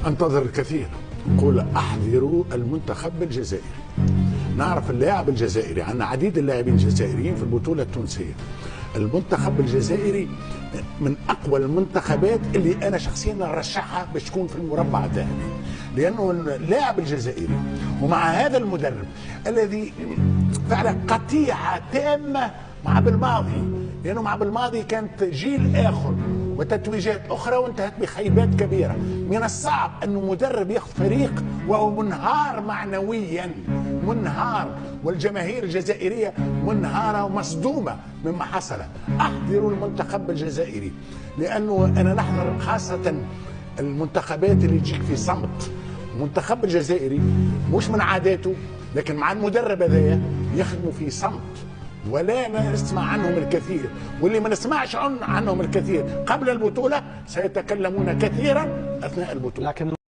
انتظر الكثير. قول احذروا المنتخب الجزائري. نعرف اللاعب الجزائري، عندنا عديد اللاعبين الجزائريين في البطولة التونسية. المنتخب الجزائري من اقوى المنتخبات اللي انا شخصيا ارشحها باش تكون في المربع الذهبي، لانه اللاعب الجزائري ومع هذا المدرب الذي فعلا قطيعه تامه مع بالماضي، لانه مع بالماضي كانت جيل اخر وتتويجات اخرى وانتهت بخيبات كبيره. من الصعب انه مدرب ياخذ فريق وهو منهار معنويا، منهار، والجماهير الجزائريه منهاره ومصدومه مما حصل. احذروا المنتخب الجزائري، لانه انا نحذر خاصه المنتخبات اللي تجيك في صمت. المنتخب الجزائري مش من عاداته، لكن مع المدرب هذايا يخدموا في صمت ولا نسمع عنهم الكثير، واللي ما نسمعش عنهم الكثير قبل البطولة سيتكلمون كثيرا أثناء البطولة.